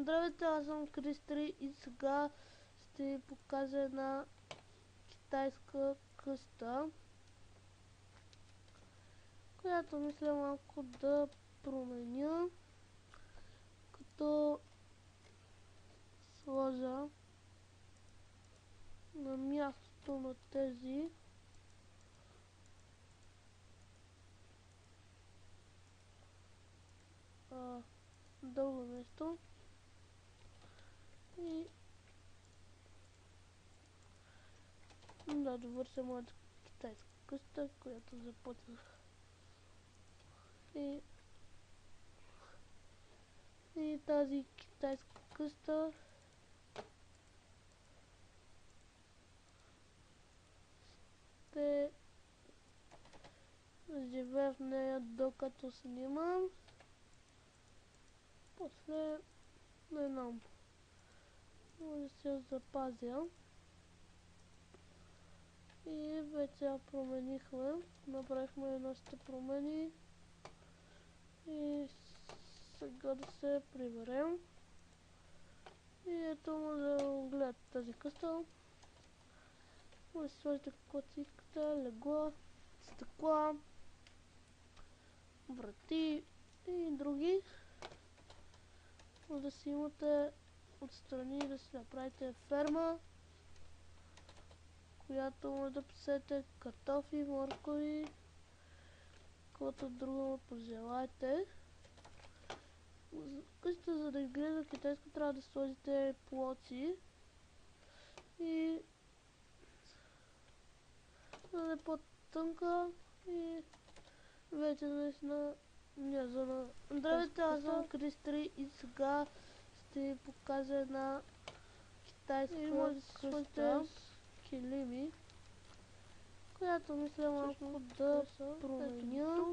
Здравейте, аз съм Кристри и сега ще ви покажа една китайска къща, която мисля малко да променя, като сложа на мястото на тези дълго нещо и да довърша моята китайска къща, която започнах. И тази китайска къща ще живея в нея докато снимам. После не знам, може да се я запазя. И вече я променихме, направихме нашите промени и сега да се приберем. И ето може да гледате тази къща. Може да си сложите каквото си искате, легло, стъкла, врати и други. Може да си имате отстрани да си направите ферма, която може да посеете картофи, моркови, каквото друго пожелаете. Къщата, за да изглежда китайска, трябва да сложите плочи и да е по-тънка и вече наистина нязана. Здравейте, аз съм Кристри и сега ще ви покажа една китайска къща с килими, която мисля малко да променя.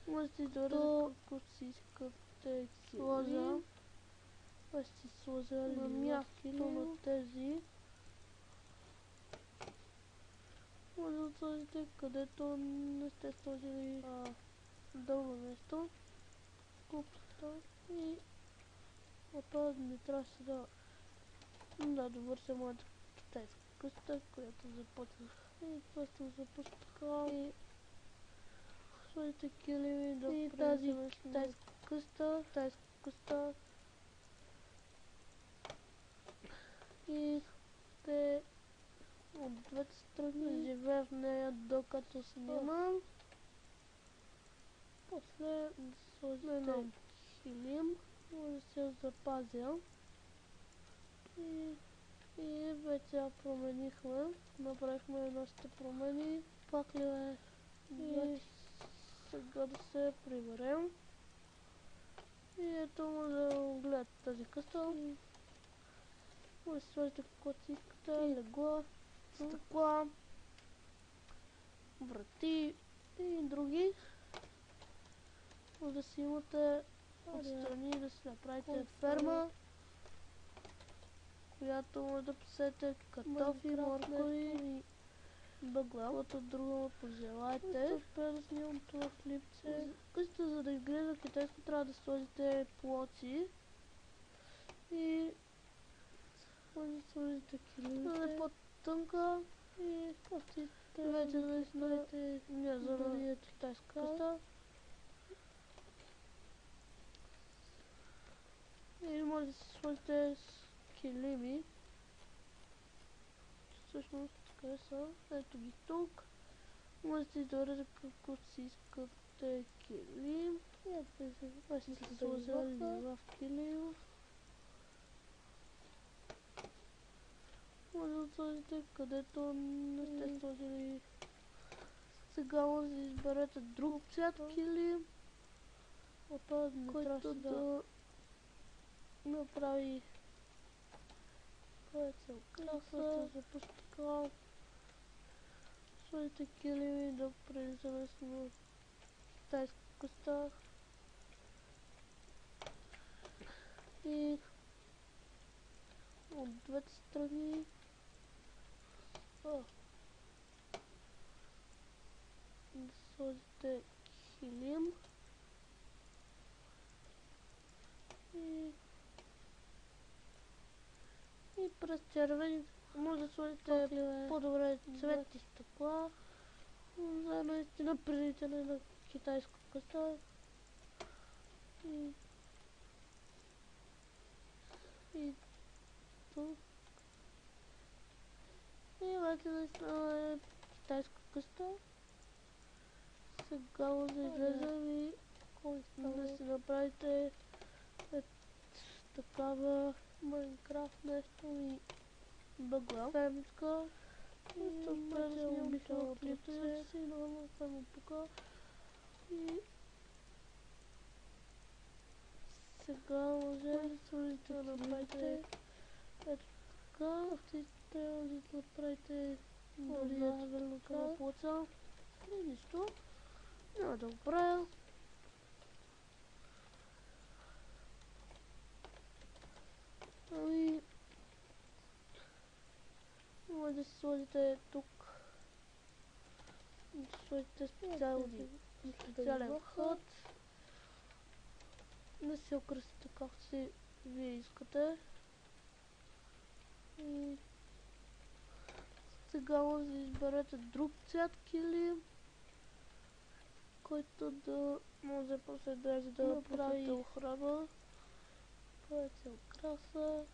Можете да дойдете каквото си искате сложа. Аз ще сложа на мястото на тези. Може да сложите където не сте сложили дълго нещо. Купата и това не трябваше да довърша моята китайска къща, която започнах. И това съм започнал така. И сложите килими да тази китайска къща. И те от двете страни живея в нея докато снимам. После да сложите килим, може да се я запазя. И вече я променихме, направихме нашите промени. Пак ли е? И сега да се приберем. И ето може да гледате тази къща. Може да си сложите каквото си искате, легло, стъкла, врати и други. Може да си имате отстрани да си направите ферма, която може да посеете картофи, моркови и бъгла, каквото друго пожелаете. Успя да снимам това клипче. Къщата, за да изглежда китайска, трябва да сложите плочи и може да сложите килимите, да е по-тънка и вече да изгледате нязана китайска къща. Или може да си сложите килими. Всъщност къде са? Ето ги тук. Можете да дойдете каквото си искате килим. Аз ще се сложа лилав килим. Може да сложите където не сте сложили. Сега може да изберете друг цвят килим, който да направи повече украса, запускал. Сложите килими да прилича на китайска къща. И от двете страни да сложите килим и през червени може да сложите по-добре цветни стъкла за наистина приличане на китайска къща. И тук имате наистина китайска къща. Сега може да излезем и да си направите такава Майнкрафт нещо и бъгла фермичка. И тук снимам клипче си, много само тук. И сега може да направите ето така. Трябва да направите дори ето така плоча. И нищо. Няма да го правя. Ами може да си сложите тук. Да сложите специален вход. Да си окрасите както си вие искате. И сега може да изберете друг цвят килим, който да може после да прави охрана. Правите окраса.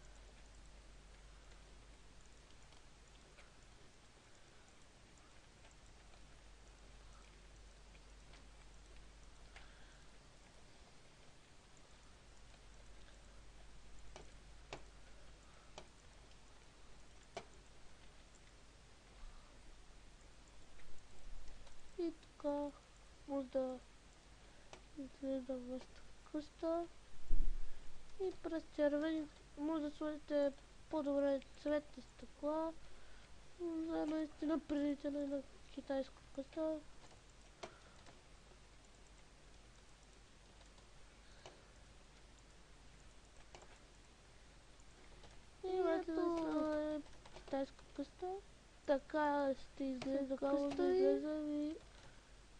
И така може да изгледа вашата къща. И през червени може да сложите по-добре цветни стъкла за наистина приличане на китайска къща. И ето китайска къща. Така ще изглежда къща и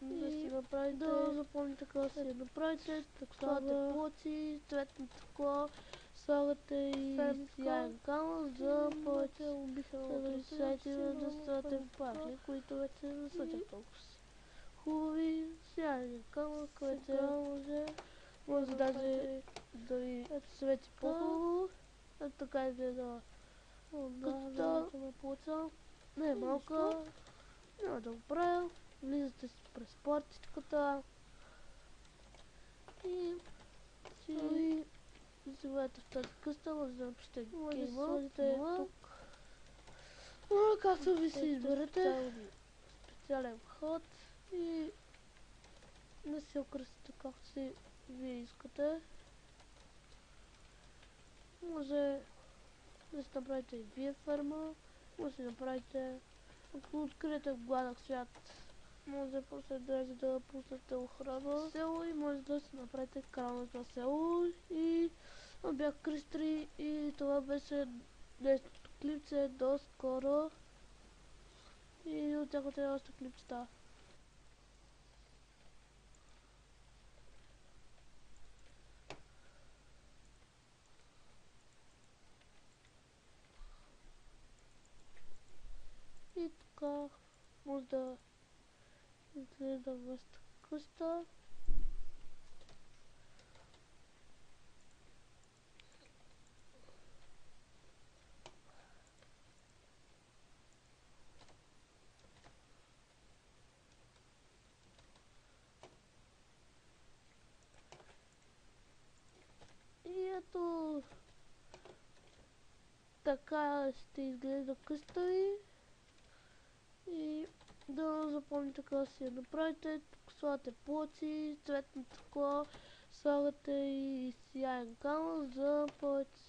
да си направите, да запомните какво си направите, слагате плочи, цветно стъкло, слагате и сияен камък за повече сетиве да слагате пахли, които вече не са чак толкова хубави. Сияен камък вече може даже да ви свети по-хубаво. Така изгледа къщата на плоча. Не е малка, няма да го правя. Влизате си през портичката и си живеете в тази къща, може да напишете гейма тук. Както ви си изберете специален вход и да си окрасите както си вие искате. Може да си направите и вие ферма, може да си направите, ако откриете гладък свят, може после да пуснете охрана село и може да си направите кралното село. И бях Кристри и това беше днешното клипче. До скоро и очаквате още клипчета. И така може да изгледа вашата къща. И ето така ще изглежда къща ви. И да запомните какво си я направите. Тук слагате плочи, цветно стъкло, слагате и сияен камък за повече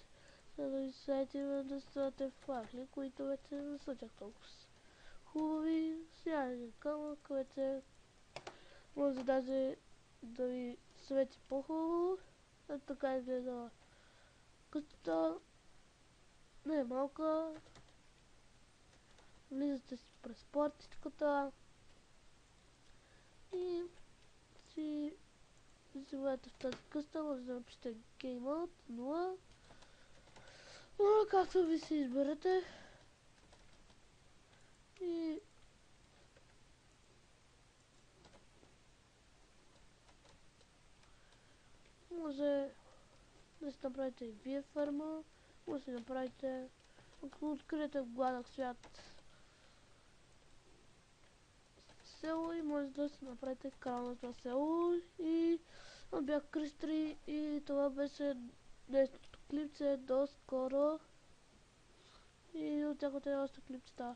да ви сетиве да слагате фахли, които вече не са чак толкова хубави. Сияен камък вече може даже да ви свети по-хубаво. Така изгледа къщата. Не е малка. Влизате си през портичката и си живеете в тази къща. Може да напишете Game Out 0. Както ви си изберете. И може да си направите и вие ферма, може да си направите, ако откриете в гладък свят село и може да си направите крал на това село. И аз бях Кристри и това беше днешното клипче. До скоро и очаквате още клипчета.